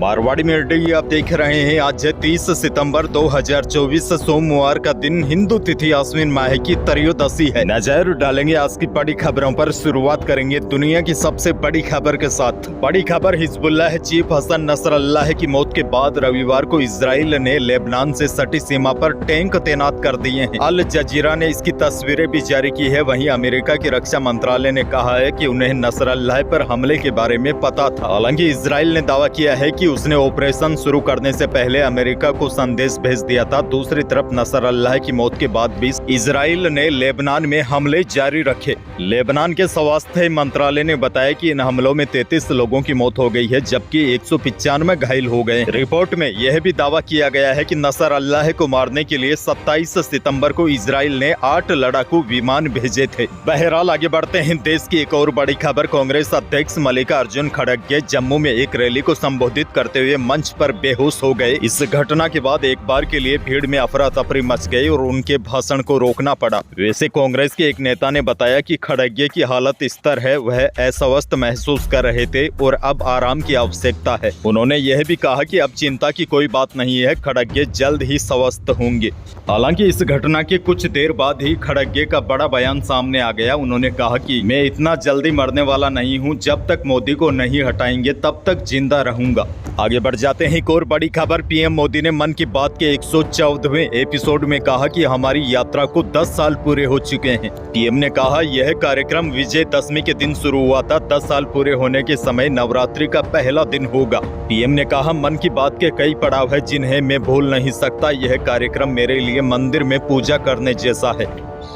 Marwari media आप देख रहे हैं। आज है 30 सितंबर 2024 सोमवार का दिन। हिंदू तिथि आश्विन माह की त्रयोदशी है। नजर डालेंगे आज की बड़ी खबरों पर। शुरुआत करेंगे दुनिया की सबसे बड़ी खबर के साथ। बड़ी खबर हिजबुल्लाह चीफ हसन नसरल्लाह की मौत के बाद रविवार को इजराइल ने लेबनान से सटी सीमा पर टैंक तैनात कर दिए हैं। अल जजीरा ने इसकी तस्वीरें भी जारी की है। वहीं अमेरिका की रक्षा मंत्रालय ने कहा है कि उन्हें नसरल्लाह पर हमले के बारे में पता था। हालांकि इजराइल ने दावा किया है कि उसने ऑपरेशन शुरू करने से पहले अमेरिका को संदेश भेज दिया था। दूसरी तरफ नसरल्लाह की मौत के बाद भी इजराइल ने लेबनान में हमले जारी रखे। लेबनान के स्वास्थ्य मंत्रालय ने बताया कि इन हमलों में 33 लोगों की मौत हो गई है, जबकि 195 घायल हो गए। रिपोर्ट में यह भी दावा किया गया है कि नसरल्लाह को मारने के लिए 27 सितंबर को इजराइल ने 8 लड़ाकू विमान भेजे थे। बहरहाल आगे बढ़ते हैं। देश की एक और बड़ी खबर। कांग्रेस अध्यक्ष मल्लिकार्जुन खड़गे जम्मू में एक रैली को संबोधित करते हुए मंच पर बेहोश हो गए। इस घटना के बाद एक बार के लिए भीड़ में अफरा तफरी मच गई और उनके भाषण को रोकना पड़ा। वैसे कांग्रेस के एक नेता ने बताया कि खड़गे की हालत स्थिर है, वह अस्वस्थ महसूस कर रहे थे और अब आराम की आवश्यकता है। उन्होंने यह भी कहा कि अब चिंता की कोई बात नहीं है, खड़गे जल्द ही स्वस्थ होंगे। हालांकि इस घटना के कुछ देर बाद ही खड़गे का बड़ा बयान सामने आ गया। उन्होंने कहा कि मैं इतना जल्दी मरने वाला नहीं हूं, जब तक मोदी को नहीं हटाएंगे तब तक जिंदा रहूंगा। आगे बढ़ जाते हैं। एक और बड़ी खबर। पीएम मोदी ने मन की बात के 114वें एपिसोड में कहा कि हमारी यात्रा को 10 साल पूरे हो चुके हैं। पीएम ने कहा यह कार्यक्रम विजयदशमी के दिन शुरू हुआ था। 10 साल पूरे होने के समय नवरात्रि का पहला दिन होगा। पीएम ने कहा मन की बात के कई पड़ाव है जिन्हें मैं भूल नहीं सकता। यह कार्यक्रम मेरे लिए मंदिर में पूजा करने जैसा है।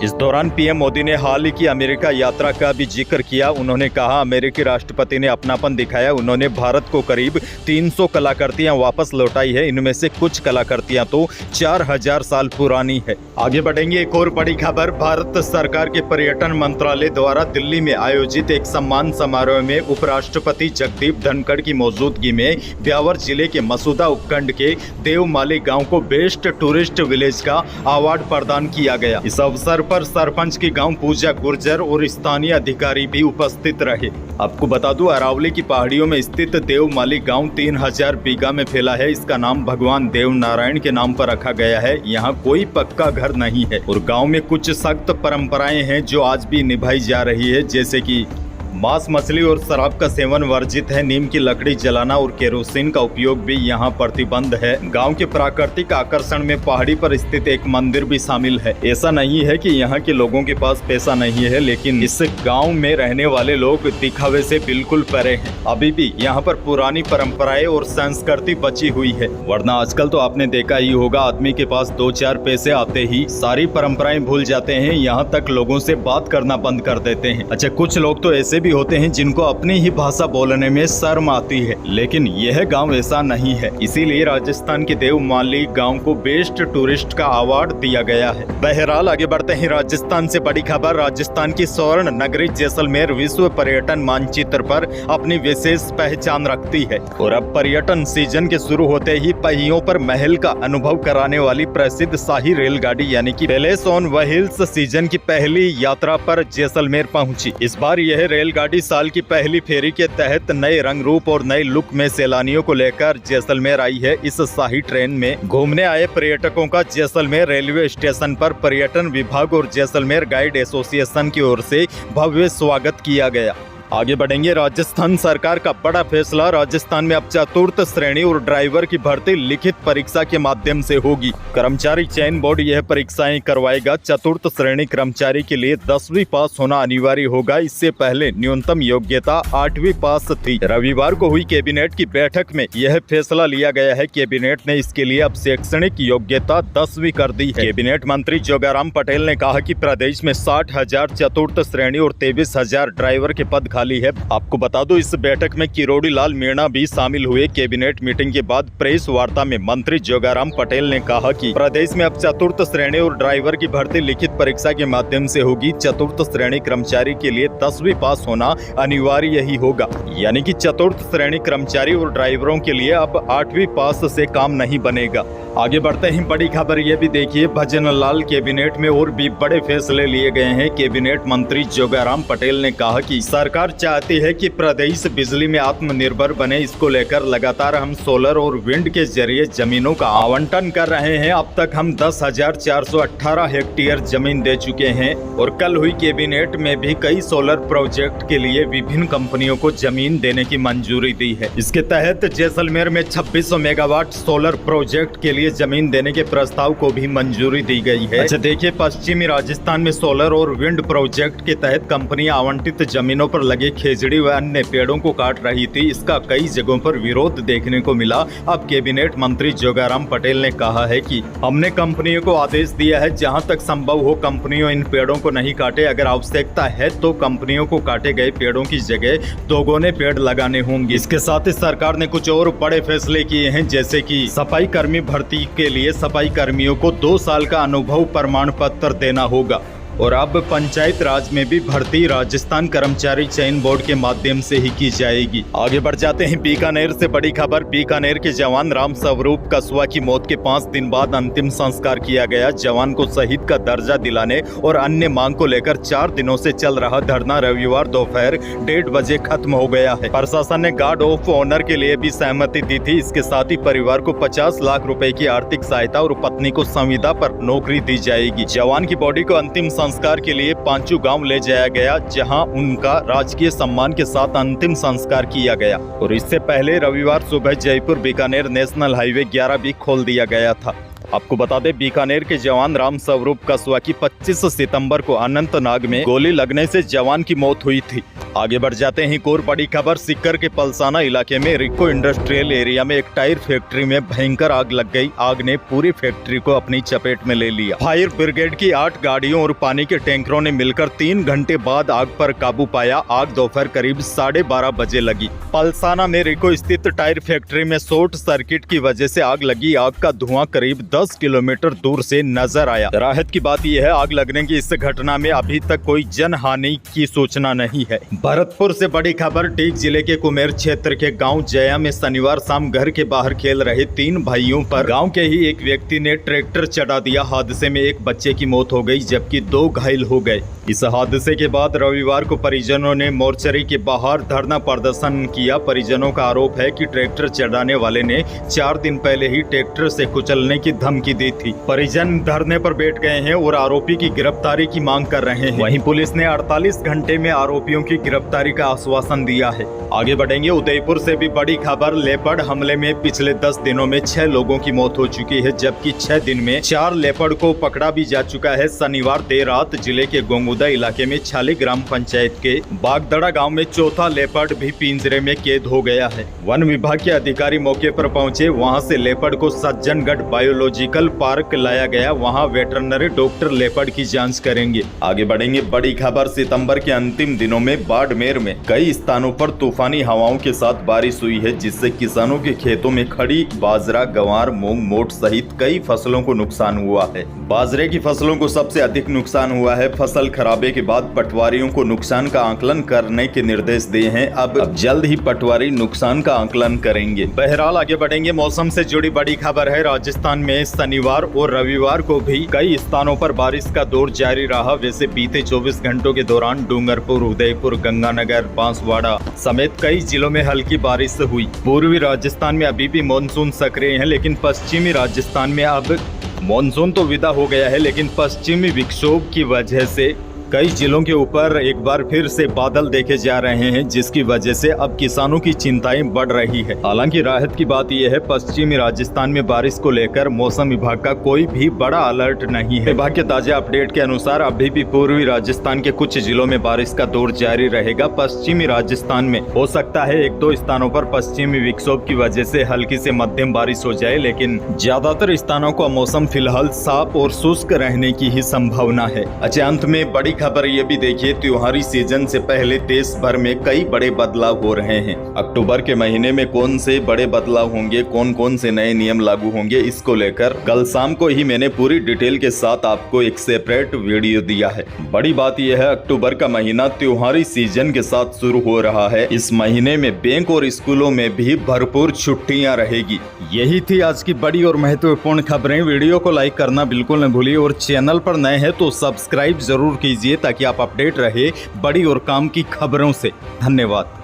इस दौरान पीएम मोदी ने हाल ही की अमेरिका यात्रा का भी जिक्र किया। उन्होंने कहा अमेरिकी राष्ट्रपति ने अपनापन दिखाया। उन्होंने भारत को करीब 300 कलाकृतियां वापस लौटाई है। इनमें से कुछ कलाकृतियां तो 4000 साल पुरानी है। आगे बढ़ेंगे। एक और बड़ी खबर। भारत सरकार के पर्यटन मंत्रालय द्वारा दिल्ली में आयोजित एक सम्मान समारोह में उपराष्ट्रपति जगदीप धनखड़ की मौजूदगी में ब्यावर जिले के मसूदा उपखंड के देवमाली गाँव को बेस्ट टूरिस्ट विलेज का अवार्ड प्रदान किया गया। इस अवसर पर सरपंच की गांव पूजा गुर्जर और स्थानीय अधिकारी भी उपस्थित रहे। आपको बता दूं अरावली की पहाड़ियों में स्थित देवमाली गांव 3000 बीघा में फैला है। इसका नाम भगवान देव नारायण के नाम पर रखा गया है। यहाँ कोई पक्का घर नहीं है और गांव में कुछ सख्त परंपराएं हैं जो आज भी निभाई जा रही है, जैसे कि मांस मछली और शराब का सेवन वर्जित है। नीम की लकड़ी जलाना और केरोसिन का उपयोग भी यहाँ प्रतिबंध है। गांव के प्राकृतिक आकर्षण में पहाड़ी पर स्थित एक मंदिर भी शामिल है। ऐसा नहीं है कि यहाँ के लोगों के पास पैसा नहीं है, लेकिन इस गांव में रहने वाले लोग दिखावे से बिल्कुल परे हैं। अभी भी यहाँ पर पुरानी परंपराएं और संस्कृति बची हुई है, वरना आजकल तो आपने देखा ही होगा आदमी के पास 2-4 पैसे आते ही सारी परंपराएं भूल जाते हैं। यहाँ तक लोगों से बात करना बंद कर देते हैं। अच्छा, कुछ लोग तो ऐसे भी होते हैं जिनको अपनी ही भाषा बोलने में शर्म आती है, लेकिन यह गांव ऐसा नहीं है। इसीलिए राजस्थान के देवमाली गांव को बेस्ट टूरिस्ट का अवार्ड दिया गया है। बहरहाल आगे बढ़ते हैं। राजस्थान से बड़ी खबर। राजस्थान की स्वर्ण नगरी जैसलमेर विश्व पर्यटन मानचित्र पर अपनी विशेष पहचान रखती है और अब पर्यटन सीजन के शुरू होते ही पहियों पर महल का अनुभव कराने वाली प्रसिद्ध शाही रेलगाड़ी यानी कि पैलेस ऑन व्हील्स सीजन की पहली यात्रा पर जैसलमेर पहुंची। इस बार यह रेलगाड़ी साल की पहली फेरी के तहत नए रंग रूप और नए लुक में सैलानियों को लेकर जैसलमेर आई है। इस शाही ट्रेन में घूमने आए पर्यटकों का जैसलमेर रेलवे स्टेशन पर पर्यटन विभाग और जैसलमेर गाइड एसोसिएशन की ओर से भव्य स्वागत किया गया। आगे बढ़ेंगे। राजस्थान सरकार का बड़ा फैसला। राजस्थान में अब चतुर्थ श्रेणी और ड्राइवर की भर्ती लिखित परीक्षा के माध्यम से होगी। कर्मचारी चयन बोर्ड यह परीक्षाएं करवाएगा। चतुर्थ श्रेणी कर्मचारी के लिए 10वीं पास होना अनिवार्य होगा। इससे पहले न्यूनतम योग्यता 8वीं पास थी। रविवार को हुई कैबिनेट की बैठक में यह फैसला लिया गया है। कैबिनेट ने इसके लिए अब शैक्षणिक योग्यता 10वीं कर दी है। कैबिनेट मंत्री जोगाराम पटेल ने कहा कि प्रदेश में 60,000 चतुर्थ श्रेणी और 23,000 ड्राइवर के पद खाली है। आपको बता दो इस बैठक में किरोड़ी लाल मीणा भी शामिल हुए। कैबिनेट मीटिंग के बाद प्रेस वार्ता में मंत्री जोगाराम पटेल ने कहा कि प्रदेश में अब चतुर्थ श्रेणी और ड्राइवर की भर्ती लिखित परीक्षा के माध्यम से होगी। चतुर्थ श्रेणी कर्मचारी के लिए 10वीं पास होना अनिवार्य ही होगा, यानी कि चतुर्थ श्रेणी कर्मचारी और ड्राइवरों के लिए अब 8वीं पास से काम नहीं बनेगा। आगे बढ़ते ही बड़ी खबर ये भी देखिए, भजन लाल कैबिनेट में और भी बड़े फैसले लिए गए हैं। कैबिनेट मंत्री जोगाराम पटेल ने कहा कि सरकार चाहती है कि प्रदेश बिजली में आत्मनिर्भर बने। इसको लेकर लगातार हम सोलर और विंड के जरिए जमीनों का आवंटन कर रहे हैं। अब तक हम 10,418 हेक्टेयर जमीन दे चुके हैं और कल हुई कैबिनेट में भी कई सोलर प्रोजेक्ट के लिए विभिन्न कंपनियों को जमीन देने की मंजूरी दी है। इसके तहत जैसलमेर में 2600 मेगावाट सोलर प्रोजेक्ट के लिए जमीन देने के प्रस्ताव को भी मंजूरी दी गई है। अच्छा देखिए, पश्चिमी राजस्थान में सोलर और विंड प्रोजेक्ट के तहत कंपनियां आवंटित जमीनों पर लगे खेजड़ी व अन्य पेड़ों को काट रही थी। इसका कई जगहों पर विरोध देखने को मिला। अब कैबिनेट मंत्री जोगाराम पटेल ने कहा है कि हमने कंपनियों को आदेश दिया है, जहां तक संभव हो कंपनियों इन पेड़ों को नहीं काटे। अगर आवश्यकता है तो कंपनियों को काटे गए पेड़ों की जगह दोगुने पेड़ लगाने होंगे। इसके साथ ही सरकार ने कुछ और बड़े फैसले किए हैं, जैसे कि सफाई कर्मी भर्ती के लिए सफाई कर्मियों को 2 साल का अनुभव प्रमाण पत्र देना होगा और अब पंचायत राज में भी भर्ती राजस्थान कर्मचारी चयन बोर्ड के माध्यम से ही की जाएगी। आगे बढ़ जाते हैं बीकानेर से बड़ी खबर। बीकानेर के जवान राम स्वरूप कसवा की मौत के 5 दिन बाद अंतिम संस्कार किया गया। जवान को शहीद का दर्जा दिलाने और अन्य मांग को लेकर 4 दिनों से चल रहा धरना रविवार दोपहर 1:30 बजे खत्म हो गया है। प्रशासन ने गार्ड ऑफ ऑनर के लिए भी सहमति दी थी। इसके साथ ही परिवार को 50 लाख रुपए की आर्थिक सहायता और पत्नी को संविदा पर नौकरी दी जाएगी। जवान की बॉडी को अंतिम संस्कार के लिए पांचू गांव ले जाया गया, जहां उनका राजकीय सम्मान के साथ अंतिम संस्कार किया गया। और इससे पहले रविवार सुबह जयपुर बीकानेर नेशनल हाईवे 11 भी खोल दिया गया था। आपको बता दें, बीकानेर के जवान राम स्वरूप कसवा की 25 सितंबर को अनंतनाग में गोली लगने से जवान की मौत हुई थी। आगे बढ़ जाते हैं, एक और बड़ी खबर। सीकर के पलसाना इलाके में रिको इंडस्ट्रियल एरिया में एक टायर फैक्ट्री में भयंकर आग लग गई। आग ने पूरी फैक्ट्री को अपनी चपेट में ले लिया। फायर ब्रिगेड की 8 गाड़ियों और पानी के टैंकरों ने मिलकर 3 घंटे बाद आग पर काबू पाया। आग दोपहर करीब 12:30 बजे लगी। पलसाना में रिको स्थित टायर फैक्ट्री में शॉर्ट सर्किट की वजह से आग लगी। आग का धुआं करीब 10 किलोमीटर दूर से नजर आया। राहत की बात यह है, आग लगने की इस घटना में अभी तक कोई जनहानि की सूचना नहीं है। भरतपुर से बड़ी खबर। टीक जिले के कुमेर क्षेत्र के गांव जया में शनिवार शाम घर के बाहर खेल रहे 3 भाइयों पर गांव के ही एक व्यक्ति ने ट्रैक्टर चढ़ा दिया। हादसे में एक बच्चे की मौत हो गई, जबकि 2 घायल हो गए। इस हादसे के बाद रविवार को परिजनों ने मोर्चरी के बाहर धरना प्रदर्शन किया। परिजनों का आरोप है कि ट्रैक्टर चढ़ाने वाले ने 4 दिन पहले ही ट्रैक्टर से कुचलने की धमकी दी थी। परिजन धरने पर बैठ गए हैं और आरोपी की गिरफ्तारी की मांग कर रहे हैं। वहीं पुलिस ने 48 घंटे में आरोपियों की गिरफ्तारी का आश्वासन दिया है। आगे बढ़ेंगे, उदयपुर से भी बड़ी खबर। लेपर्ड हमले में पिछले 10 दिनों में 6 लोगों की मौत हो चुकी है, जबकि 6 दिन में 4 लेपर्ड को पकड़ा भी जा चुका है। शनिवार देर रात जिले के गोंगुदा इलाके में छाली ग्राम पंचायत के बागदड़ा गांव में चौथा लेपर्ड भी पिंजरे में कैद हो गया है। वन विभाग के अधिकारी मौके पर पहुंचे। वहां से लेपर्ड को सज्जनगढ़ बायोलॉजिकल पार्क लाया गया। वहां वेटरनरी डॉक्टर लेपर्ड की जांच करेंगे। आगे बढ़ेंगे, बड़ी खबर। सितंबर के अंतिम दिनों में बाड़मेर में कई स्थानों पर तूफानी हवाओं के साथ बारिश हुई है, जिससे किसानों के खेतों में खड़ी बाजरा, गंवार, मूंग, मोट सहित कई फसलों को नुकसान हुआ है। बाजरे की फसलों को सबसे अधिक नुकसान हुआ है। फसल खराबे के बाद पटवारियों को नुकसान का आकलन करने के निर्देश दिए हैं। अब जल्द ही पटवारी नुकसान का आकलन करेंगे। बहरहाल आगे बढ़ेंगे, मौसम से जुड़ी बड़ी खबर है। राजस्थान में शनिवार और रविवार को भी कई स्थानों पर बारिश का दौर जारी रहा। वैसे बीते 24 घंटों के दौरान डूंगरपुर, उदयपुर, गंगानगर, बांसवाड़ा समेत कई जिलों में हल्की बारिश हुई। पूर्वी राजस्थान में अभी भी मानसून सक्रिय है, लेकिन पश्चिमी राजस्थान में अब मानसून तो विदा हो गया है, लेकिन पश्चिमी विक्षोभ की वजह से कई जिलों के ऊपर एक बार फिर से बादल देखे जा रहे हैं, जिसकी वजह से अब किसानों की चिंताएं बढ़ रही है। हालांकि राहत की बात यह है, पश्चिमी राजस्थान में बारिश को लेकर मौसम विभाग का कोई भी बड़ा अलर्ट नहीं है। विभाग के ताजा अपडेट के अनुसार अभी भी पूर्वी राजस्थान के कुछ जिलों में बारिश का दौर जारी रहेगा। पश्चिमी राजस्थान में हो सकता है 1-2 स्थानों पर पश्चिमी विक्षोभ की वजह से हल्की से मध्यम बारिश हो जाए, लेकिन ज्यादातर स्थानों का मौसम फिलहाल साफ और शुष्क रहने की ही संभावना है। अच्छा, अंत में बड़ी खबर ये भी देखिए, त्योहारी सीजन से पहले देश भर में कई बड़े बदलाव हो रहे हैं। अक्टूबर के महीने में कौन से बड़े बदलाव होंगे, कौन कौन से नए नियम लागू होंगे, इसको लेकर कल शाम को ही मैंने पूरी डिटेल के साथ आपको एक सेपरेट वीडियो दिया है। बड़ी बात यह है, अक्टूबर का महीना त्योहारी सीजन के साथ शुरू हो रहा है। इस महीने में बैंक और स्कूलों में भी भरपूर छुट्टियां रहेगी। यही थी आज की बड़ी और महत्वपूर्ण खबरें। वीडियो को लाइक करना बिल्कुल न भूलिए और चैनल पर नए हैं तो सब्सक्राइब जरूर कीजिए ताकि आप अपडेट रहे बड़ी और काम की खबरों से। धन्यवाद।